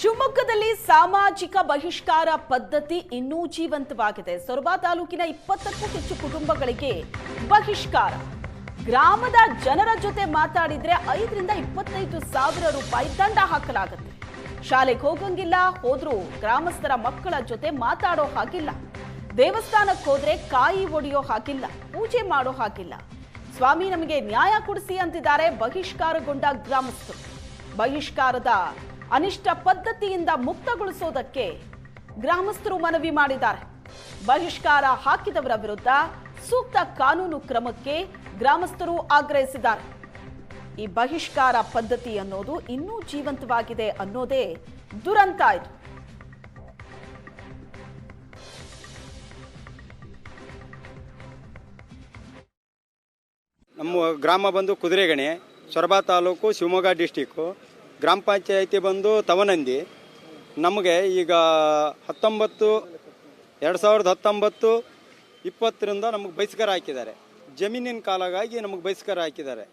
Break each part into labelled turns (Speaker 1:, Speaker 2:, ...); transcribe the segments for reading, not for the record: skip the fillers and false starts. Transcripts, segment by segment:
Speaker 1: ಶಿವಮೊಗ್ಗದಲ್ಲಿ ಸಾಮಾಜಿಕ ಬಹಿಷ್ಕಾರ ಪದ್ಧತಿ ಇನ್ನೂ ಜೀವಂತವಾಗಿದೆ. ಸೊರಬ ತಾಲೂಕಿನ 20ಕ್ಕೂ ಹೆಚ್ಚು ಕುಟುಂಬಗಳಿಗೆ ಬಹಿಷ್ಕಾರ. ಗ್ರಾಮದ ಜನರ ಜೊತೆ ಮಾತಾಡಿದ್ರೆ 5 ರಿಂದ 25 ಸಾವಿರ ರೂಪಾಯಿ ದಂಡ ಹಾಕಲಾಗುತ್ತೆ. ಶಾಲೆಗೆ ಹೋಗಂಗಿಲ್ಲ, ಹೋದ್ರೂ ಗ್ರಾಮಸ್ಥರ ಮಕ್ಕಳ ಜೊತೆ ಮಾತಾಡೋ ಹಾಗಿಲ್ಲ. ದೇವಸ್ಥಾನಕ್ಕೆ ಹೋದ್ರೆ ಕಾಯಿ ಒಡೆಯೋ ಹಾಗಿಲ್ಲ, ಪೂಜೆ ಮಾಡೋ ಹಾಗಿಲ್ಲ. ಸ್ವಾಮಿ ನಮಗೆ ನ್ಯಾಯ ಕೊಡಿಸಿ ಅಂತಿದ್ದಾರೆ ಬಹಿಷ್ಕಾರಗೊಂಡ ಗ್ರಾಮಸ್ಥರು. ಬಹಿಷ್ಕಾರದ ಅನಿಷ್ಟ ಪದ್ಧತಿಯಿಂದ ಮುಕ್ತಗೊಳಿಸೋದಕ್ಕೆ ಗ್ರಾಮಸ್ಥರು ಮನವಿ ಮಾಡಿದ್ದಾರೆ. ಬಹಿಷ್ಕಾರ ಹಾಕಿದವರ ವಿರುದ್ಧ ಸೂಕ್ತ ಕಾನೂನು ಕ್ರಮಕ್ಕೆ ಗ್ರಾಮಸ್ಥರು ಆಗ್ರಹಿಸಿದ್ದಾರೆ. ಈ ಬಹಿಷ್ಕಾರ ಪದ್ಧತಿ ಅನ್ನೋದು ಇನ್ನೂ ಜೀವಂತವಾಗಿದೆ ಅನ್ನೋದೇ ದುರಂತ ಇದು.
Speaker 2: ನಮ್ಮ ಗ್ರಾಮ ಬಂದು ಕುದುರೆಗಣಿ, ಸೊರಬ ತಾಲೂಕು, ಶಿವಮೊಗ್ಗ ಡಿಸ್ಟಿಕ್ಕು. ಗ್ರಾಮ ಪಂಚಾಯಿತಿ ಬಂದು ತವನಂದಿ. ನಮಗೆ ಈಗ 2019-20 ನಮಗೆ ಬಹಿಷ್ಕಾರ ಹಾಕಿದ್ದಾರೆ. ಜಮೀನಿನ ಕಾಲಾಗಾಗಿ ನಮಗೆ ಬಹಿಷ್ಕಾರ ಹಾಕಿದ್ದಾರೆ.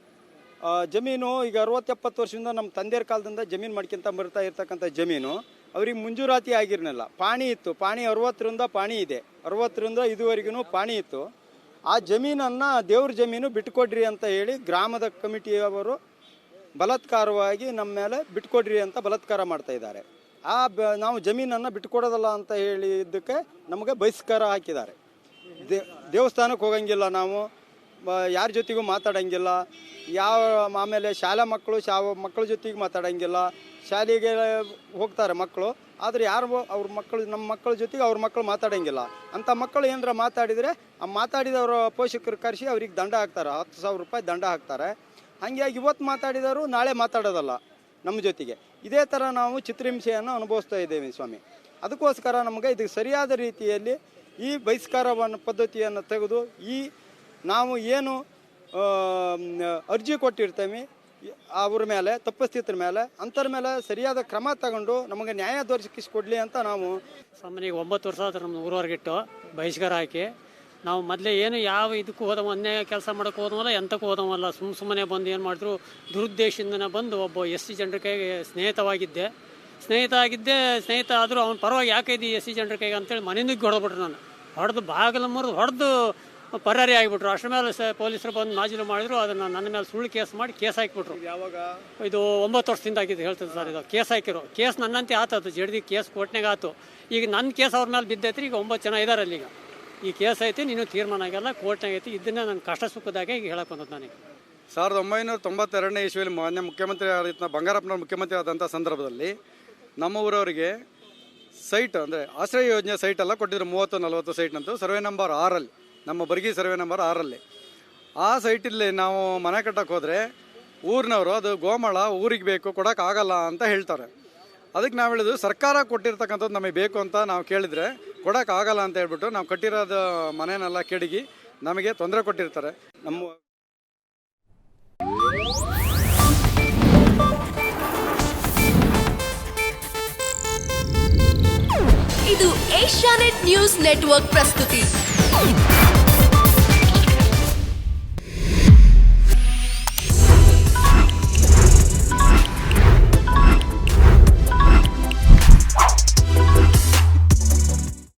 Speaker 2: ಜಮೀನು ಈಗ 60-70 ವರ್ಷದಿಂದ ನಮ್ಮ ತಂದೆಯ ಕಾಲದಿಂದ ಜಮೀನು ಮಾಡ್ಕೊಂತ ಬರ್ತಾ ಇರ್ತಕ್ಕಂಥ ಜಮೀನು ಅವ್ರಿಗೆ ಮುಂಜೂರಾತಿ ಆಗಿರಲಿಲ್ಲ. ಪಾಣಿ ಇತ್ತು, ಪಾಣಿ 60ರಿಂದ ಪಾಣಿ ಇದೆ, 60ರಿಂದ ಇದುವರೆಗೂ ಪಾಣಿ ಇತ್ತು. ಆ ಜಮೀನನ್ನು ದೇವ್ರ ಜಮೀನು ಬಿಟ್ಟುಕೊಡ್ರಿ ಅಂತ ಹೇಳಿ ಗ್ರಾಮದ ಕಮಿಟಿಯವರು ಬಲಾತ್ಕಾರವಾಗಿ ನಮ್ಮ ಮೇಲೆ ಬಿಟ್ಕೊಡ್ರಿ ಅಂತ ಬಲಾತ್ಕಾರ ಮಾಡ್ತಾ ಇದ್ದಾರೆ. ನಾವು ಜಮೀನನ್ನು ಬಿಟ್ಕೊಡೋದಲ್ಲ ಅಂತ ಹೇಳಿದ್ದಕ್ಕೆ ನಮಗೆ ಬಹಿಷ್ಕಾರ ಹಾಕಿದ್ದಾರೆ. ದೇವಸ್ಥಾನಕ್ಕೆ ಹೋಗಂಗಿಲ್ಲ, ನಾವು ಯಾರ ಜೊತೆಗೂ ಮಾತಾಡೋಂಗಿಲ್ಲ. ಆಮೇಲೆ ಶಾಲಾ ಮಕ್ಕಳ ಜೊತೆಗೆ ಮಾತಾಡೋಂಗಿಲ್ಲ. ಶಾಲೆಗೆ ಹೋಗ್ತಾರೆ ಮಕ್ಕಳು, ಆದರೆ ಯಾರು ಅವ್ರ ಮಕ್ಕಳು, ನಮ್ಮ ಮಕ್ಕಳ ಜೊತೆಗೆ ಅವ್ರ ಮಕ್ಕಳು ಮಾತಾಡೋಂಗಿಲ್ಲ. ಅಂಥ ಮಕ್ಕಳು ಏನಾರ ಮಾತಾಡಿದರೆ ಆ ಮಾತಾಡಿದವರ ಪೋಷಕರು ಕರೆಸಿ ಅವ್ರಿಗೆ ದಂಡ ಹಾಕ್ತಾರೆ, 10,000 ರೂಪಾಯಿ ದಂಡ ಹಾಕ್ತಾರೆ. ಹಾಗಾಗಿ ಇವತ್ತು ಮಾತಾಡಿದವರು ನಾಳೆ ಮಾತಾಡೋದಲ್ಲ ನಮ್ಮ ಜೊತೆಗೆ. ಇದೇ ಥರ ನಾವು ಚಿತ್ರಹಿಂಸೆಯನ್ನು ಅನುಭವಿಸ್ತಾ ಇದ್ದೇವೆ ಸ್ವಾಮಿ. ಅದಕ್ಕೋಸ್ಕರ ನಮಗೆ ಇದು ಸರಿಯಾದ ರೀತಿಯಲ್ಲಿ ಈ ಬಹಿಷ್ಕಾರವನ್ನು ಪದ್ಧತಿಯನ್ನು ತೆಗೆದು ನಾವು ಏನು ಅರ್ಜಿ ಕೊಟ್ಟಿರ್ತೇವೆ ಅವ್ರ ಮೇಲೆ, ತಪ್ಪಿಸ್ತಿದ್ರ ಮೇಲೆ, ಅಂಥರ ಮೇಲೆ ಸರಿಯಾದ ಕ್ರಮ ತಗೊಂಡು ನಮಗೆ ನ್ಯಾಯ ದೊರಕಿಸಿಕೊಡ್ಲಿ ಅಂತ ನಾವು
Speaker 3: ಸಾಮಾನ್ಯ 9 ವರ್ಷ ಆದ್ರೆ ನಮ್ಮ ಊರವರೆಗಿಟ್ಟು ಬಹಿಷ್ಕಾರ ಹಾಕಿ ನಾವು ಮೊದಲೇ ಏನು ಯಾವ ಇದಕ್ಕೂ ಹೋದವ, ಅನ್ಯಾಯ ಕೆಲಸ ಮಾಡೋಕ್ಕೆ ಹೋದವಲ್ಲ, ಎಂತಕ್ಕೂ ಹೋದವಲ್ಲ. ಸುಮ್ಮನೆ ಬಂದು ಏನು ಮಾಡಿದ್ರು, ದುರುದ್ದೇಶದಿಂದನೇ ಬಂದು ಒಬ್ಬ SC ಜನರ ಕೈಗೆ ಸ್ನೇಹಿತ ಆದರೂ ಅವ್ನ ಪರವಾಗಿ ಯಾಕೆ ಇದು SC ಜನರ ಕೈಗೆ ಅಂತೇಳಿ ಮನೆಯಿಂದ ಹೊಡೆದ್ಬಿಟ್ರು. ನಾನು ಹೊಡೆದು ಬಾಗಿಲ ಮುರಿದು ಹೊಡೆದು ಪರಾರಿ ಆಗಿಬಿಟ್ರು. ಅಷ್ಟರ ಮೇಲೆ ಪೊಲೀಸರು ಬಂದು ನಾಜಿಲು ಮಾಡಿದ್ರು. ಅದನ್ನು ನನ್ನ ಮೇಲೆ ಸುಳ್ಳು ಕೇಸ್ ಮಾಡಿ ಕೇಸ್ ಹಾಕಿಬಿಟ್ರು.
Speaker 2: ಯಾವಾಗ
Speaker 3: ಇದು 9 ವರ್ಷದಿಂದ ಆಗಿದ್ದು ಹೇಳ್ತದೆ ಸರ್. ಇದು ಕೇಸ್ ಹಾಕಿರೋ ಕೇಸ್ ನನ್ನಂತೆ ಆತದು, ಜಡ್ದಿ ಕೇಸ್ ಕೋರ್ಟ್ನಾಗ ಆಯ್ತು. ಈಗ ನನ್ನ ಕೇಸ್ ಅವ್ರ ಮೇಲೆ ಬಿದ್ದೈತ್ರಿ. ಈಗ 9 ಜನ ಇದ್ದಾರೆ ಅಲ್ಲಿ. ಈಗ ಈ ಕೇಸ್ ಐತಿ, ನೀನು ತೀರ್ಮಾನ ಆಗಲ್ಲ, ಕೋರ್ಟ್ನಾಗ ಐತಿ. ಇದನ್ನ ನನ್ನ ಕಷ್ಟ ಸುಖದಾಗೆ ಈಗ ಹೇಳಕ್ಕೆ ಬಂದದ್ದು ನನಗೆ.
Speaker 4: 1992 ಇಸ್ವಿಯಲ್ಲಿ ಮಾನ್ಯ ಮುಖ್ಯಮಂತ್ರಿ ಬಂಗಾರಪ್ಪನವ್ರು ಮುಖ್ಯಮಂತ್ರಿ ಆದಂಥ ಸಂದರ್ಭದಲ್ಲಿ ನಮ್ಮ ಊರವರಿಗೆ ಸೈಟ್ ಅಂದರೆ ಆಶ್ರಯ ಯೋಜನೆ ಸೈಟ್ ಎಲ್ಲ ಕೊಟ್ಟಿದ್ರು. 30-40 ಸೈಟ್ನಂತೂ ಸರ್ವೆ ನಂಬರ್ 6ರಲ್ಲಿ, ನಮ್ಮ ಬರ್ಗಿ ಸರ್ವೆ ನಂಬರ್ 6ರಲ್ಲಿ. ಆ ಸೈಟಲ್ಲಿ ನಾವು ಮನೆ ಕಟ್ಟಕ್ಕೆ ಹೋದರೆ ಊರಿನವರು ಅದು ಗೋಮಾಳ ಊರಿಗೆ ಬೇಕು, ಕೊಡೋಕ್ಕಾಗಲ್ಲ ಅಂತ ಹೇಳ್ತಾರೆ. ಅದಕ್ಕೆ ನಾವು ಹೇಳಿದ್ವಿ, ಸರ್ಕಾರ ಕೊಟ್ಟಿರ್ತಕ್ಕಂಥದ್ದು ನಮಗೆ ಬೇಕು ಅಂತ ನಾವು ಕೇಳಿದರೆ ಕೊಡೋಕ್ಕಾಗಲ್ಲ ಅಂತ ಹೇಳ್ಬಿಟ್ಟು ನಾವು ಕಟ್ಟಿರೋದು ಮನೆಯನ್ನೆಲ್ಲ ಕೆಡಗಿ ನಮಗೆ ತೊಂದರೆ ಕೊಟ್ಟಿರ್ತಾರೆ.
Speaker 5: ಇದು ಏಷ್ಯಾನೆಟ್ ನ್ಯೂಸ್ ನೆಟ್ವರ್ಕ್ ಪ್ರಸ್ತುತಿ.